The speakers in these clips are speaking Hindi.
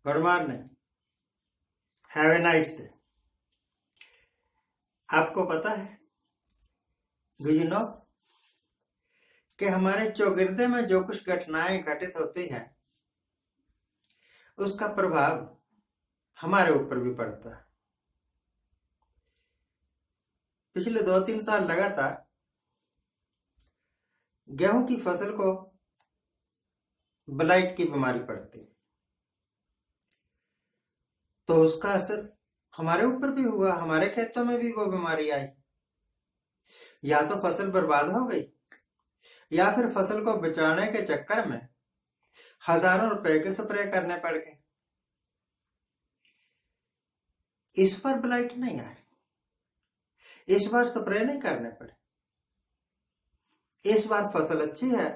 Good morning. Have a nice day. आपको पता है, डू यू नो, कि हमारे चौगिर्दे में जो कुछ घटनाएं घटित होती हैं उसका प्रभाव हमारे ऊपर भी पड़ता है। पिछले 2-3 साल लगातार गेहूं की फसल को ब्लाइट की बीमारी पड़ती, तो उसका असर हमारे ऊपर भी हुआ। हमारे खेतों में भी वो बीमारी आई। या तो फसल बर्बाद हो गई, या फिर फसल को बचाने के चक्कर में हजारों रुपए के स्प्रे करने पड़ गए। इस बार ब्लाइट नहीं आए, इस बार स्प्रे नहीं करने पड़े। इस बार फसल अच्छी है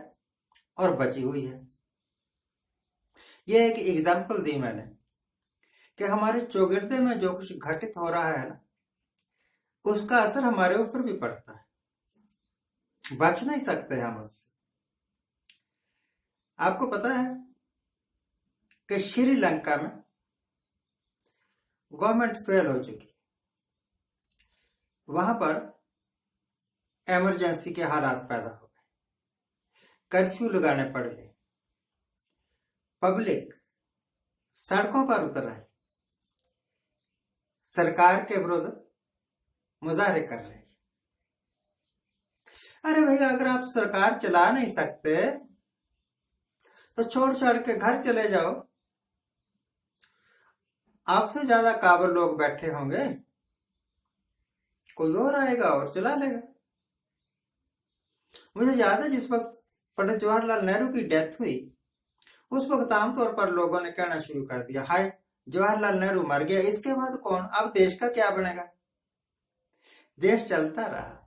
और बची हुई है। यह एक एग्जाम्पल दी मैंने कि हमारे चौगिर्दे में जो कुछ घटित हो रहा है ना, उसका असर हमारे ऊपर भी पड़ता है। बच नहीं सकते हम उससे। आपको पता है कि श्रीलंका में गवर्नमेंट फेल हो चुकी, वहां पर इमरजेंसी के हालात पैदा हो गए, कर्फ्यू लगाने पड़ गए, पब्लिक सड़कों पर उतर आई, सरकार के विरुद्ध मुजाहरे कर रहे। अरे भैया, अगर आप सरकार चला नहीं सकते तो छोड़ छाड़ के घर चले जाओ। आपसे ज्यादा काबिल लोग बैठे होंगे, कोई और आएगा और चला लेगा। मुझे याद है, जिस वक्त पंडित जवाहरलाल नेहरू की डेथ हुई, उस वक्त आमतौर पर लोगों ने कहना शुरू कर दिया, हाय जवाहरलाल नेहरू मर गया, इसके बाद कौन, अब देश का क्या बनेगा। देश चलता रहा,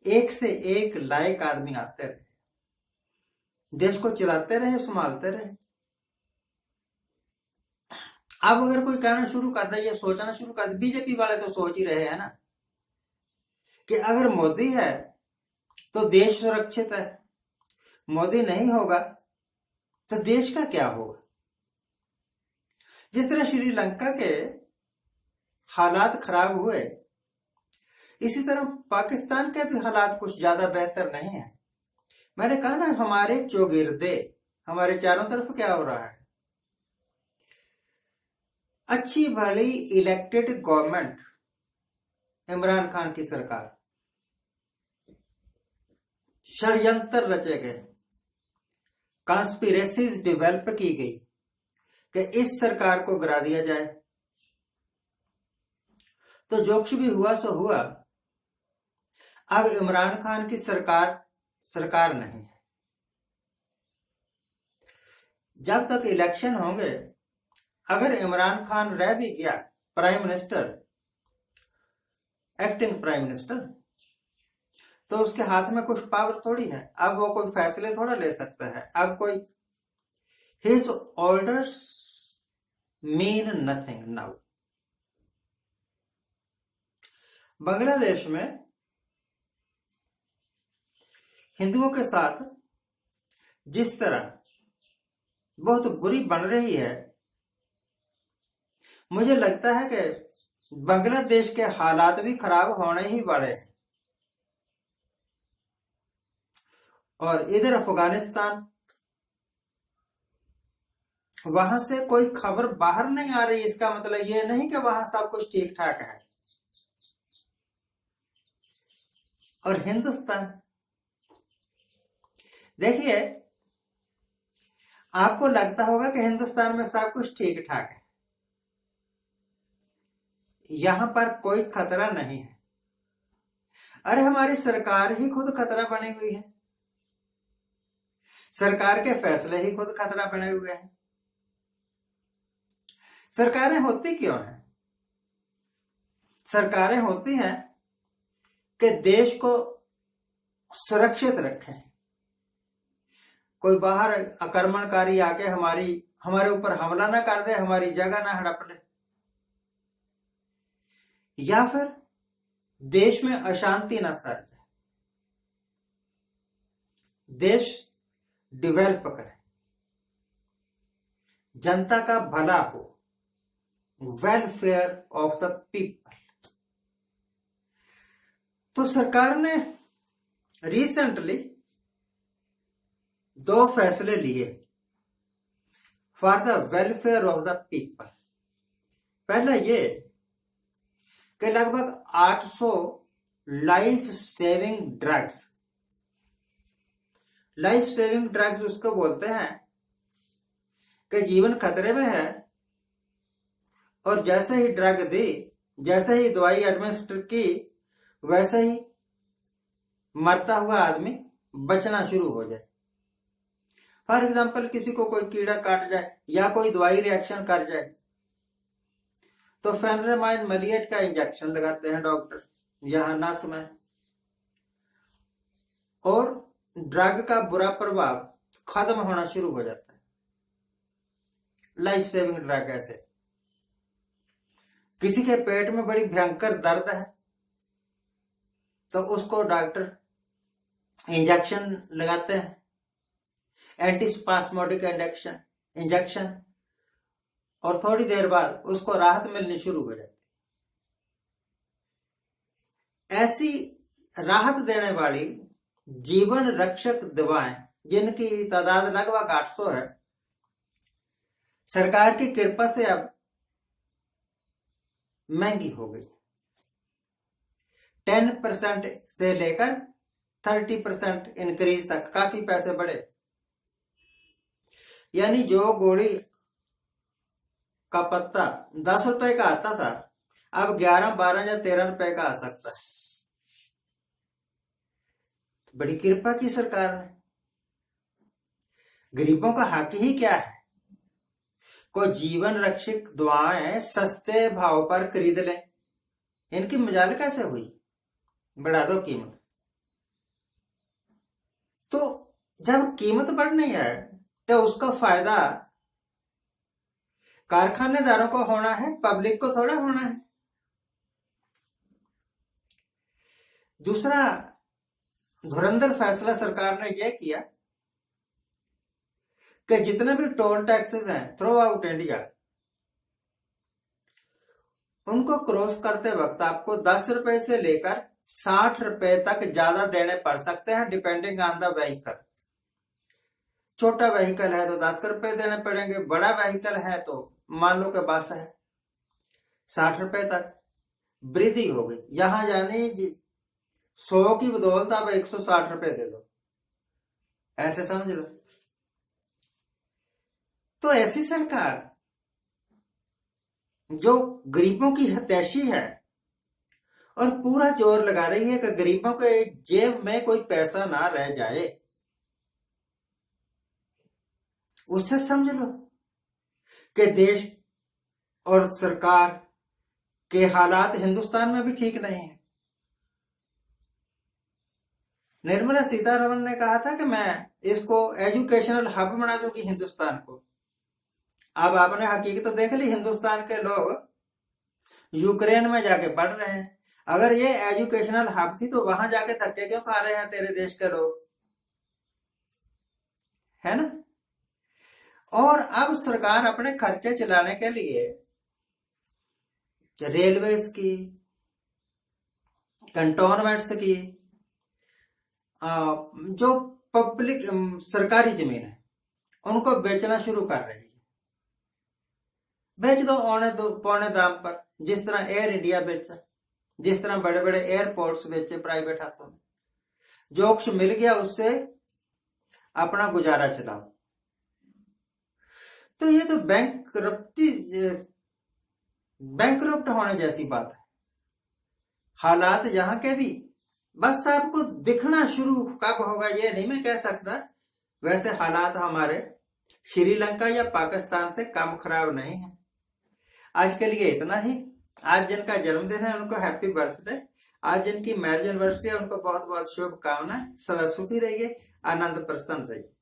एक से एक लायक आदमी आते रहे, देश को चलाते रहे, संभालते रहे। अब अगर कोई कहना शुरू कर दे, ये सोचना शुरू कर दे, बीजेपी वाले तो सोच ही रहे हैं ना कि अगर मोदी है तो देश सुरक्षित है, मोदी नहीं होगा तो देश का क्या होगा। जिस तरह श्रीलंका के हालात खराब हुए, इसी तरह पाकिस्तान के भी हालात कुछ ज्यादा बेहतर नहीं है। मैंने कहा ना, हमारे चौगिर्दे, हमारे चारों तरफ क्या हो रहा है। अच्छी भली इलेक्टेड गवर्नमेंट, इमरान खान की सरकार, षड्यंत्र रचे गए, कॉन्स्पिरेसीज डेवलप की गई कि इस सरकार को गिरा दिया जाए। तो जो कुछ भी हुआ सो हुआ। अब इमरान खान की सरकार नहीं है। जब तक इलेक्शन होंगे, अगर इमरान खान रह भी गया prime minister, acting prime minister, तो उसके हाथ में कुछ पावर थोड़ी है। अब वो कोई फैसले थोड़ा ले सकता है। अब कोई his orders mean nothing now. Bangladesh में हिंदुओं के साथ जिस तरह बहुत बुरी बन रही है, मुझे लगता है कि बांग्लादेश के हालात भी खराब होने ही वाले हैं। और इधर अफगानिस्तान, वहां से कोई खबर बाहर नहीं आ रही। इसका मतलब यह नहीं कि वहां सब कुछ ठीक ठाक है। और हिंदुस्तान, देखिए, आपको लगता होगा कि हिंदुस्तान में सब कुछ ठीक ठाक है, यहां पर कोई खतरा नहीं है। अरे हमारी सरकार ही खुद खतरा बनी हुई है, सरकार के फैसले ही खुद खतरा बने हुए हैं। सरकारें होती क्यों हैं? सरकारें होती हैं कि देश को सुरक्षित रखें, कोई बाहर आक्रमणकारी आके हमारे ऊपर हमला ना कर दे, हमारी जगह ना हड़प ले, या फिर देश में अशांति ना फैल जाए, देश डेवलप करे। जनता का भला हो, वेलफेयर ऑफ द पीपल। तो सरकार ने रिसेंटली 2 फैसले लिए for the welfare of the people. पहला ये कि लगभग 800 लाइफ सेविंग ड्रग्स उसको बोलते हैं कि जीवन खतरे में है और जैसे ही ड्रग दी, जैसे ही दवाई एडमिनिस्टर की, वैसे ही मरता हुआ आदमी बचना शुरू हो जाए। फॉर एग्जाम्पल, किसी को कोई कीड़ा काट जाए या कोई दवाई रिएक्शन कर जाए तो फेनरेमाइन मलिएट का इंजेक्शन लगाते हैं डॉक्टर यहां नस में, और ड्रग का बुरा प्रभाव खत्म होना शुरू हो जाता है। लाइफ सेविंग ड्रग ऐसे। किसी के पेट में बड़ी भयंकर दर्द है तो उसको डॉक्टर इंजेक्शन लगाते हैं, एंटीस्पास्मोडिक इंजेक्शन, और थोड़ी देर बाद उसको राहत मिलनी शुरू हो जाती है। ऐसी राहत देने वाली जीवन रक्षक दवाएं, जिनकी तादाद लगभग 800 है, सरकार की कृपा से अब महंगी हो गई। 10% से लेकर 30% इंक्रीज तक काफी पैसे बढ़े। यानी जो गोली का पत्ता 10 रुपए का आता था, अब 11, 12 या 13 रुपए का आ सकता है। बड़ी कृपा की सरकार ने। गरीबों का हक ही क्या है? कोई जीवन रक्षक दवाएं सस्ते भाव पर खरीद लें। इनकी मजाल कैसे हुई? बढ़ा दो कीमत। तो जब कीमत बढ़नी है तो उसका फायदा कारखानेदारों को होना है, पब्लिक को थोड़ा होना है। दूसरा धुरंधर फैसला सरकार ने यह किया कि जितने भी टोल टैक्सेस हैं थ्रू आउट इंडिया, उनको क्रॉस करते वक्त आपको 10 रुपए से लेकर 60 रुपए तक ज्यादा देने पड़ सकते हैं, डिपेंडिंग ऑन द व्हीकल। छोटा व्हीकल है तो 10 रुपए देने पड़ेंगे, बड़ा व्हीकल है तो मान लो कि बस है 60 रुपए तक वृद्धि हो गई। यहां यानी 100 की बदौलत अब 160 रुपए दे दो, ऐसे समझ लो। तो ऐसी सरकार जो गरीबों की हितैषी है और पूरा जोर लगा रही है कि गरीबों के जेब में कोई पैसा ना रह जाए, उससे समझ लो कि देश और सरकार के हालात हिंदुस्तान में भी ठीक नहीं है। निर्मला सीतारमण ने कहा था कि मैं इसको एजुकेशनल हब बना दूंगी हिंदुस्तान को। अब आपने हकीकत देख ली, हिंदुस्तान के लोग यूक्रेन में जाके पढ़ रहे हैं। अगर ये एजुकेशनल हब थी तो वहां जाके धक्के क्यों खा रहे हैं तेरे देश के लोग, है ना? और अब सरकार अपने खर्चे चलाने के लिए रेलवेज की, कंटोनमेंट्स की, जो पब्लिक सरकारी जमीन है उनको बेचना शुरू कर रही है। बेच दो औने दो पौने दाम पर, जिस तरह एयर इंडिया बेचा, जिस तरह बड़े बड़े एयरपोर्ट्स बेचे प्राइवेट हाथों में। जो कुछ मिल गया उससे अपना गुजारा चलाओ। तो ये तो बैंकरप्ट होने जैसी बात है। हालात यहाँ के भी बस आपको दिखना शुरू कब होगा ये नहीं मैं कह सकता। वैसे हालात हमारे श्रीलंका या पाकिस्तान से कम खराब नहीं है। आज के लिए इतना ही। आज जिनका जन्मदिन है उनको हैप्पी बर्थडे। आज जिनकी मैरिज एनिवर्सरी है उनको बहुत बहुत शुभकामनाएं। सदा सुखी रहिए, आनंद प्रसन्न रहिए।